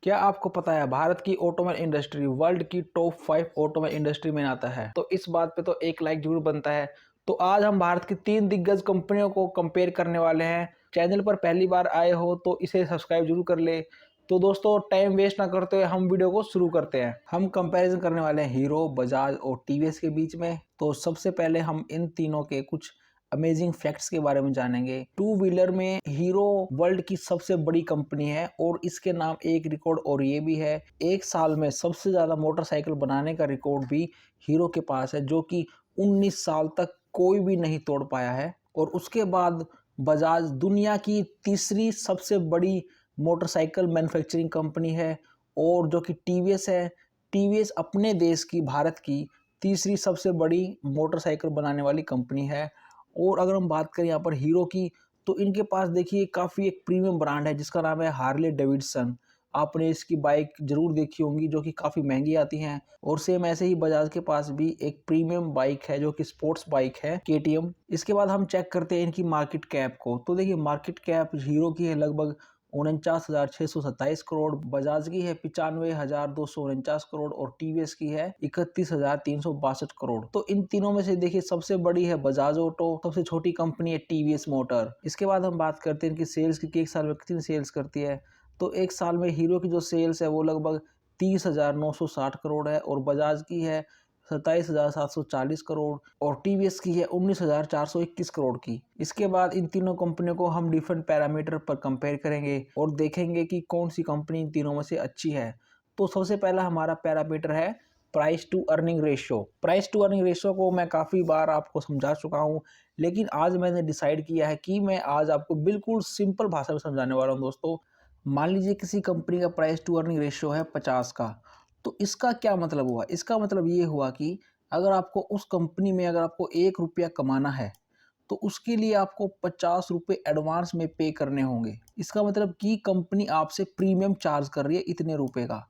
क्या आपको पता है भारत की ऑटोमोबाइल इंडस्ट्री वर्ल्ड की टॉप 5 ऑटोमोबाइल इंडस्ट्री में आता है? तो इस बात पे तो एक लाइक जरूर बनता है। तो आज हम भारत की 3 दिग्गज कंपनियों को कंपेयर करने वाले हैं। चैनल पर पहली बार आए हो तो इसे सब्सक्राइब जरूर कर ले। तो दोस्तों टाइम वेस्ट ना करते हुए हम वीडियो को शुरू करते हैं। हम कंपैरिजन करने वाले हैं हीरो, बजाज और टीवीएस के बीच में। तो सबसे पहले हम इन तीनों के कुछ अमेजिंग फैक्ट्स के बारे में जानेंगे। टू व्हीलर में हीरो वर्ल्ड की सबसे बड़ी कंपनी है और इसके नाम एक रिकॉर्ड और ये भी है, एक साल में सबसे ज्यादा मोटरसाइकिल बनाने का रिकॉर्ड भी हीरो के पास है, जो कि 19 साल तक कोई भी नहीं तोड़ पाया है। और उसके बाद बजाज दुनिया की तीसरी सबसे बड़ी मोटरसाइकिल मैन्युफैक्चरिंग कंपनी है। और जो कि टीवीएस है, टीवीएस अपने देश की, भारत की तीसरी सबसे बड़ी मोटरसाइकिल बनाने वाली कंपनी है। और अगर हम बात करें यहाँ पर हीरो की, तो इनके पास देखिए काफ़ी एक प्रीमियम ब्रांड है जिसका नाम है हार्ले डेविडसन। आपने इसकी बाइक जरूर देखी होंगी जो कि काफ़ी महंगी आती हैं। और सेम ऐसे ही बजाज के पास भी एक प्रीमियम बाइक है जो कि स्पोर्ट्स बाइक है, केटीएम। इसके बाद हम चेक करते हैं इनकी मार्केट कैप को। तो देखिए मार्केट कैप हीरो की है लगभग 49,627 करोड़, बजाज की है 95,249 करोड़ और टीवीएस की है 31,362 करोड़। तो इन तीनों में से देखिए सबसे बड़ी है बजाज ऑटो, सबसे छोटी कंपनी है टीवीएस मोटर। इसके बाद हम बात करते हैं इनकी सेल्स की, एक साल में कितनी सेल्स करती है। तो एक साल में हीरो की जो सेल्स है वो लगभग 30,960 करोड़ है और बजाज की है 27,740 करोड़ और टीवीएस की है 19,421 करोड़ की। इसके बाद इन तीनों कंपनियों को हम डिफरेंट पैरामीटर पर कंपेयर करेंगे और देखेंगे कि कौन सी कंपनी इन तीनों में से अच्छी है। तो सबसे पहला हमारा पैरामीटर है price to earning ratio. Price to earning ratio को मैं काफ़ी बार आपको समझा चुका हूँ, लेकिन आज मैंने डिसाइड किया है कि मैं आज आपको बिल्कुल सिंपल भाषा में समझाने वाला हूँ। दोस्तों मान लीजिए किसी कंपनी का प्राइस टू अर्निंग रेशियो है 50 का, तो इसका क्या मतलब हुआ? इसका मतलब ये हुआ कि अगर आपको उस कंपनी में अगर आपको 1 रुपया कमाना है तो उसके लिए आपको 50 रुपये एडवांस में पे करने होंगे। इसका मतलब कि कंपनी आपसे प्रीमियम चार्ज कर रही है इतने रुपए का।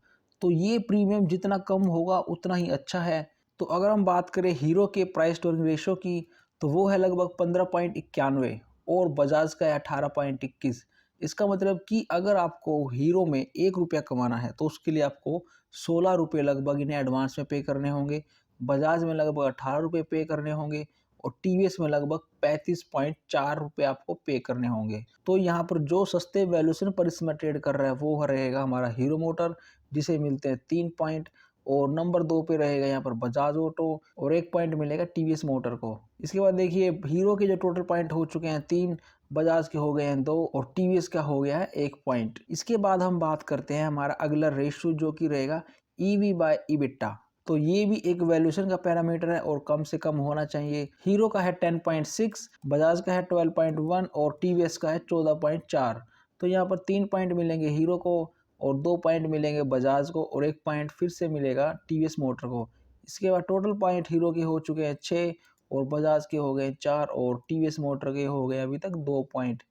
तो ये प्रीमियम जितना कम होगा उतना ही अच्छा है। तो अगर हम बात करें हीरो के प्राइस टू अर्निंग रेशियो की, तो वो है लगभग 15.91 और बजाज का है 18.21। इसका मतलब कि अगर आपको हीरो में 1 रुपया कमाना है तो उसके लिए आपको 16 रुपये लगभग इन्हें एडवांस में पे करने होंगे, बजाज में लगभग 18 रुपये पे करने होंगे और टीवीएस में लगभग 35.4 रुपये आपको पे करने होंगे। तो यहाँ पर जो सस्ते वैल्यूएशन पर इसमें ट्रेड कर रहा है वो रहेगा हमारा हीरो मोटर, जिसे मिलते हैं 3 पॉइंट। और नंबर 2 पे रहेगा यहाँ पर बजाज ऑटो और 1 पॉइंट मिलेगा टीवीएस मोटर को। इसके बाद देखिए हीरो के जो टोटल पॉइंट हो चुके हैं 3, बजाज के हो गए हैं 2 और टीवीएस का हो गया है 1 पॉइंट। इसके बाद हम बात करते हैं हमारा अगला रेशियो जो कि रहेगा ईवी बाय ईबिटा। तो ये भी एक वैल्यूएशन का पैरामीटर है और कम से कम होना चाहिए। हीरो का है 10.6, बजाज का है 12.1 और टीवीएस का है 14.4। तो यहाँ पर 3 पॉइंट मिलेंगे हीरो को और 2 पॉइंट मिलेंगे बजाज को और 1 पॉइंट फिर से मिलेगा टीवीएस मोटर को। इसके बाद टोटल पॉइंट हीरो के हो चुके हैं 6 और बजाज के हो गए 4 और टीवीएस मोटर के हो गए अभी तक 2 पॉइंट।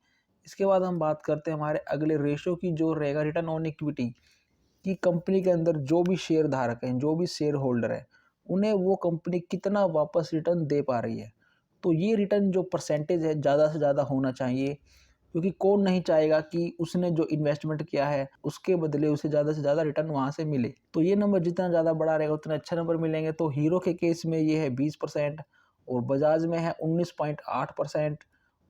इसके बाद हम बात करते हैं हमारे अगले रेशियो की, जो रहेगा रिटर्न ऑन इक्विटी। कि कंपनी के अंदर जो भी शेयर धारक हैं, जो भी शेयर होल्डर है, उन्हें वो कंपनी कितना वापस रिटर्न दे पा रही है। तो ये रिटर्न जो परसेंटेज है ज़्यादा से ज़्यादा होना चाहिए, क्योंकि कौन नहीं चाहेगा कि उसने जो इन्वेस्टमेंट किया है उसके बदले उसे ज़्यादा से ज़्यादा रिटर्न वहाँ से मिले। तो ये नंबर जितना ज़्यादा बड़ा रहेगा उतना अच्छा नंबर मिलेंगे। तो हीरो के केस में ये है 20% और बजाज में है 19.8%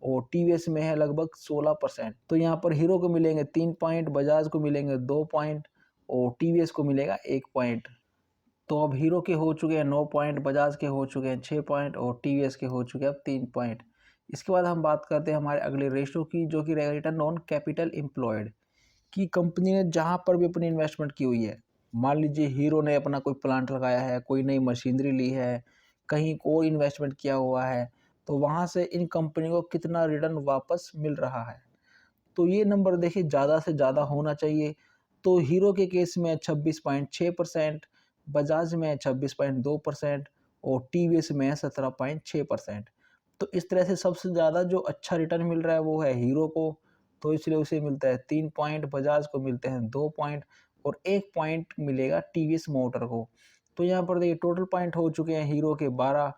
और टीवीएस में है लगभग 16%। तो यहाँ पर हीरो को मिलेंगे 3 पॉइंट, बजाज को मिलेंगे 2 पॉइंट और टीवीएस को मिलेगा 1 पॉइंट। तो अब हीरो के हो चुके हैं 9 पॉइंट, बजाज के हो चुके हैं 6 पॉइंट और टीवीएस के हो चुके हैं अब 3 पॉइंट। इसके बाद हम बात करते हैं हमारे अगले रेशियो की, जो कि रहेगा रिटर्न ऑन कैपिटल एम्प्लॉयड। कि कंपनी ने जहाँ पर भी अपनी इन्वेस्टमेंट की हुई है, मान लीजिए हीरो ने अपना कोई प्लांट लगाया है, कोई नई मशीनरी ली है, कहीं कोई इन्वेस्टमेंट किया हुआ है, तो वहाँ से इन कंपनी को कितना रिटर्न वापस मिल रहा है। तो ये नंबर देखिए ज़्यादा से ज़्यादा होना चाहिए। तो हीरो के केस में 26.6%, बजाज में 26.2% और टीवीएस में 17.6%। तो इस तरह से सबसे ज़्यादा जो अच्छा रिटर्न मिल रहा है वो है हीरो को, तो इसलिए उसे मिलता है 3 पॉइंट, बजाज को मिलते हैं 2 पॉइंट और 1 पॉइंट मिलेगा टीवीएस मोटर को। तो यहाँ पर देखिए टोटल पॉइंट हो चुके हैं हीरो के 12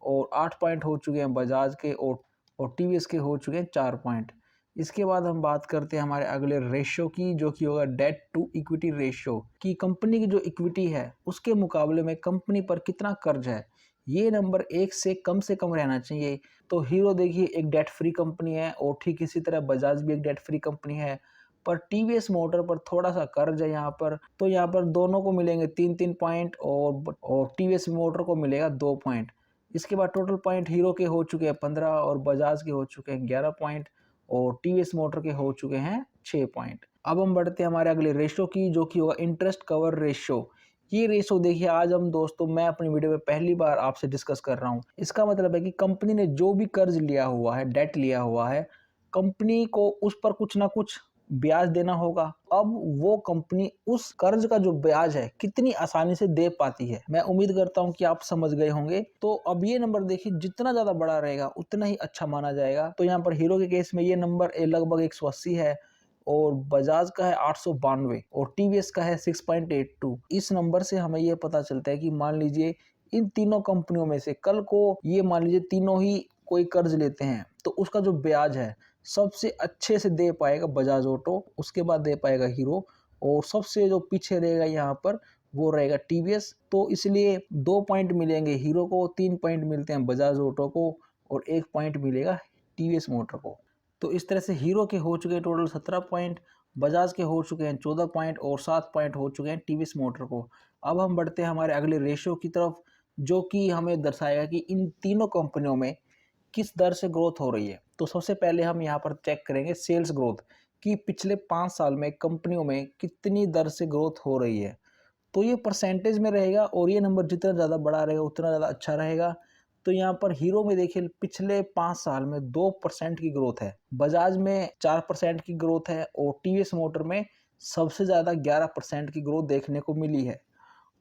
और 8 पॉइंट हो चुके हैं बजाज के और टीवीएस के हो चुके हैं 4 पॉइंट। इसके बाद हम बात करते हैं हमारे अगले रेशियो की, जो कि होगा डेट टू इक्विटी रेशियो, कि कंपनी की जो इक्विटी है उसके मुकाबले में कंपनी पर कितना कर्ज है। ये नंबर 1 से कम रहना चाहिए। तो हीरो देखिए एक डेट फ्री कंपनी है और ठीक इसी तरह बजाज भी एक डेट फ्री कंपनी है, पर टीवीएस मोटर पर थोड़ा सा कर्ज है यहाँ पर। तो यहाँ पर दोनों को मिलेंगे 3-3 पॉइंट और टीवीएस मोटर को मिलेगा 2 पॉइंट। इसके बाद टोटल पॉइंट हीरो के हो चुके हैं 15 और बजाज के हो चुके हैं 11 पॉइंट और टीवीएस मोटर के हो चुके हैं 6 पॉइंट। अब हम बढ़ते हैं हमारे अगले रेशियो की, जो कि होगा इंटरेस्ट कवर रेशियो। ये रेशियो देखिए आज हम दोस्तों मैं अपनी वीडियो में पहली बार आपसे डिस्कस कर रहा हूँ। इसका मतलब है कि कंपनी ने जो भी कर्ज लिया हुआ है, डेट लिया हुआ है, कंपनी को उस पर कुछ ना कुछ ब्याज देना होगा। अब वो कंपनी उस कर्ज का जो ब्याज है कितनी आसानी से दे पाती है, मैं उम्मीद करता हूं कि आप समझ गए होंगे। तो अब ये नंबर देखिए जितना ज्यादा बड़ा रहेगा उतना ही अच्छा माना जाएगा। तो यहाँ पर हीरो के केस में ये नंबर लगभग 180 है और बजाज का है 892 और टीवीएस का है 6.82। इस नंबर से हमें ये पता चलता है कि मान लीजिए इन तीनों कंपनियों में से कल को ये मान लीजिए तीनों ही कोई कर्ज लेते हैं, तो उसका जो ब्याज है सबसे अच्छे से दे पाएगा बजाज ऑटो, उसके बाद दे पाएगा हीरो और सबसे जो पीछे रहेगा यहाँ पर वो रहेगा टीवीएस। तो इसलिए 2 पॉइंट मिलेंगे हीरो को, 3 पॉइंट मिलते हैं बजाज ऑटो को और 1 पॉइंट मिलेगा टीवीएस मोटर को। तो इस तरह से हीरो के हो चुके हैं टोटल 17 पॉइंट, बजाज के हो चुके हैं 14 पॉइंट और 7 पॉइंट हो चुके हैं टीवीएस मोटर को। अब हम बढ़ते हैं हमारे अगले रेशियो की तरफ, जो कि हमें दर्शाएगा कि इन तीनों कंपनियों में किस दर से ग्रोथ हो रही है। तो सबसे पहले हम यहाँ पर चेक करेंगे सेल्स ग्रोथ, कि पिछले 5 साल में कंपनियों में कितनी दर से ग्रोथ हो रही है। तो ये परसेंटेज में रहेगा और ये नंबर जितना ज़्यादा बड़ा रहेगा उतना ज़्यादा अच्छा रहेगा। तो यहाँ पर हीरो में देखिए पिछले 5 साल में 2% की ग्रोथ है, बजाज में 4% की ग्रोथ है और टीवीएस मोटर में सबसे ज़्यादा 11% की ग्रोथ देखने को मिली है।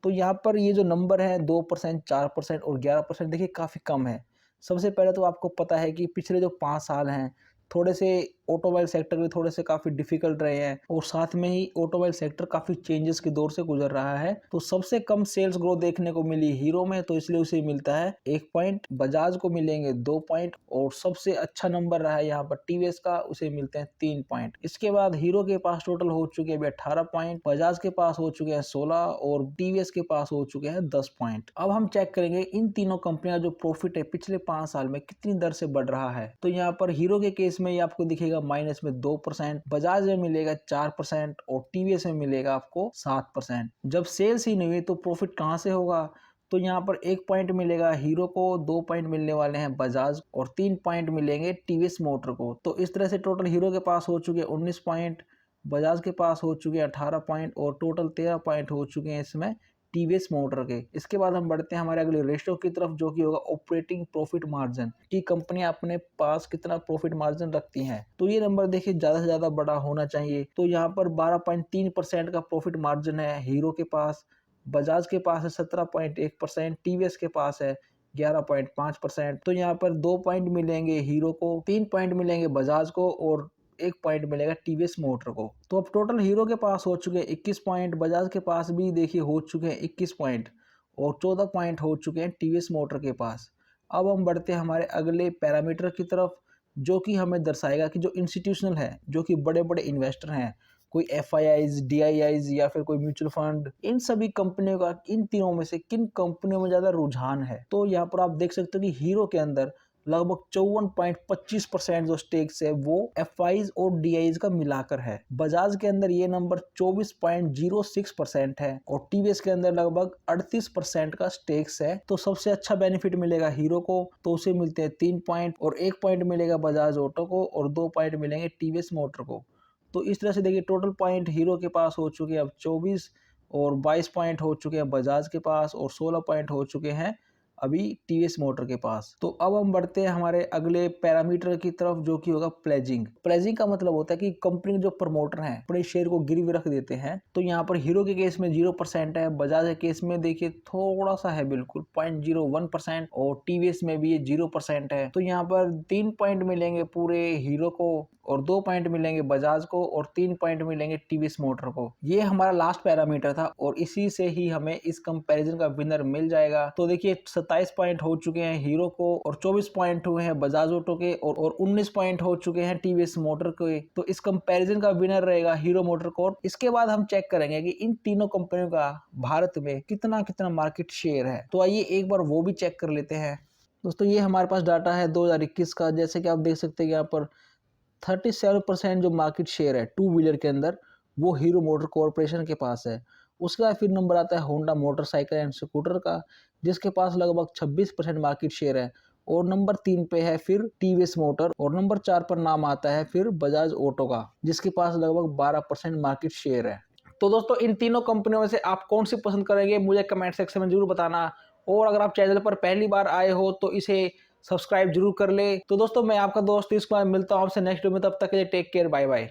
तो यहाँ पर ये जो नंबर है 2%, 4% और 11% देखिए काफ़ी कम है। सबसे पहले तो आपको पता है कि पिछले जो 5 साल हैं थोड़े से ऑटोमोबाइल सेक्टर में थोड़े से काफ़ी डिफिकल्ट रहे हैं और साथ में ही ऑटोमोबाइल सेक्टर काफ़ी चेंजेस के दौर से गुजर रहा है। तो सबसे कम सेल्स ग्रोथ देखने को मिली हीरो में, तो इसलिए उसे मिलता है 1 पॉइंट, बजाज को मिलेंगे 2 पॉइंट और सबसे अच्छा नंबर रहा है यहाँ पर टीवीएस का, उसे मिलते हैं 3 पॉइंट। इसके बाद हीरो के पास टोटल हो चुके हैं 18 पॉइंट, बजाज के पास हो चुके हैं 16 और टीवीएस के पास हो चुके हैं 10 पॉइंट। अब हम चेक करेंगे इन तीनों कंपनियां जो प्रॉफिट है पिछले 5 साल में कितनी दर से बढ़ रहा है। तो यहाँ पर हीरो के केस में ये आपको दिखेगा माइनस में 2%, बजाज में मिलेगा 4% और टीवीएस में मिलेगा आपको 7%। जब सेल्स ही नहीं हुई तो प्रॉफिट कहाँ से होगा। तो यहाँ पर 1 पॉइंट मिलेगा हीरो को, 2 पॉइंट मिलने वाले हैं बजाज और 3 पॉइंट मिलेंगे टीवीएस मोटर को। तो इस तरह से टोटल हीरो के पास हो चुके 19 पॉइंट, बजाज के पास हो चुके 18 पॉइंट और टोटल 13 पॉइंट हो चुके हैं इसमें टीवीएस मोटर के। इसके बाद हम बढ़ते हैं हमारे अगले रेशियो की तरफ, जो कि होगा ऑपरेटिंग प्रॉफिट मार्जिन, कि कंपनियां अपने पास कितना प्रॉफिट मार्जिन रखती हैं। तो ये नंबर देखिए ज्यादा से ज्यादा बड़ा होना चाहिए। तो यहाँ पर 12.3% का प्रॉफिट मार्जिन है हीरो के पास, बजाज के पास है 17.1%, टीवीएस के पास है 11.5%। तो यहाँ पर 2 पॉइंट मिलेंगे हीरो को, 3 पॉइंट मिलेंगे बजाज को और 1 पॉइंट मिलेगा टीवीएस मोटर को। तो अब टोटल हीरो के पास हो चुके हैं 21 पॉइंट, बजाज के पास भी देखिए हो चुके हैं 21 पॉइंट और 14 पॉइंट हो चुके हैं टीवीएस मोटर के पास। अब हम बढ़ते हैं हमारे अगले पैरामीटर की तरफ, जो कि हमें दर्शाएगा कि जो इंस्टीट्यूशनल है, जो कि बड़े बड़े इन्वेस्टर हैं, कोई एफआईआईज, डीआईआईज या फिर कोई म्यूचुअल फंड, इन सभी कंपनियों का इन तीनों में से किन कंपनियों में ज्यादा रुझान है। तो यहाँ पर आप देख सकते हो कि हीरो के अंदर लगभग 54.25% जो स्टेक्स है वो एफआईज और डीआईज का मिलाकर है। बजाज के अंदर ये नंबर 24.06% है और टीवीएस के अंदर लगभग 38% का स्टेक्स है। तो सबसे अच्छा बेनिफिट मिलेगा हीरो को, तो उसे मिलते हैं 3 पॉइंट और 1 पॉइंट मिलेगा बजाज ऑटो को और 2 पॉइंट मिलेंगे टीवीएस मोटर को। तो इस तरह से देखिए टोटल पॉइंट हीरो के पास हो चुके हैं अब 24 और 22 पॉइंट हो चुके हैं बजाज के पास और 16 पॉइंट हो चुके हैं अभी टीवीएस मोटर के पास। तो अब हम बढ़ते हैं हमारे अगले पैरामीटर की तरफ, जो कि होगा प्लेजिंग। प्लेजिंग का मतलब होता है कि कंपनी के जो प्रमोटर हैं अपने शेयर को गिरवी रख देते हैं। तो यहाँ पर हीरो के केस में 0% है, बजाज के केस में देखिए थोड़ा सा है बिल्कुल 0.01% और टीवीएस में भी ये 0% है। तो यहाँ पर 3 पॉइंट मिलेंगे पूरे हीरो को और 2 पॉइंट मिलेंगे बजाज को और 3 पॉइंट मिलेंगे टीवीएस मोटर को। ये हमारा लास्ट पैरामीटर था और इसी से ही हमें इस कंपैरिजन का विनर मिल जाएगा। तो देखिए 27 पॉइंट हो चुके हैं हीरो को और 24 पॉइंट हुए हैं बजाज ऑटो के और 19 पॉइंट हो चुके हैं टीवीएस मोटर के। तो इस कंपैरिजन का विनर रहेगा हीरो मोटर कॉर्प। इसके बाद हम चेक करेंगे कि इन तीनों कंपनियों का भारत में कितना कितना मार्केट शेयर है। तो आइए एक बार वो भी चेक कर लेते हैं। दोस्तों ये हमारे पास डाटा है 2021 का। जैसे कि आप देख सकते हैं यहाँ पर 37% जो मार्केट शेयर है टू व्हीलर के अंदर वो हीरो मोटर कॉर्पोरेशन के पास है। उसके बाद फिर नंबर आता है होंडा मोटरसाइकिल एंड स्कूटर का, जिसके पास लगभग 26% मार्केट शेयर है। और नंबर 3 पे है फिर टीवीएस मोटर और नंबर 4 पर नाम आता है फिर बजाज ऑटो का, जिसके पास लगभग 12% मार्केट शेयर है। तो दोस्तों इन तीनों कंपनियों में से आप कौन सी पसंद करेंगे मुझे कमेंट सेक्शन में जरूर बताना। और अगर आप चैनल पर पहली बार आए हो तो इसे सब्सक्राइब जरूर कर ले। तो दोस्तों मैं आपका दोस्त इसको मिलता हूँ आपसे नेक्स्ट वीडियो में। तब तक के लिए टेक केयर, बाय बाय।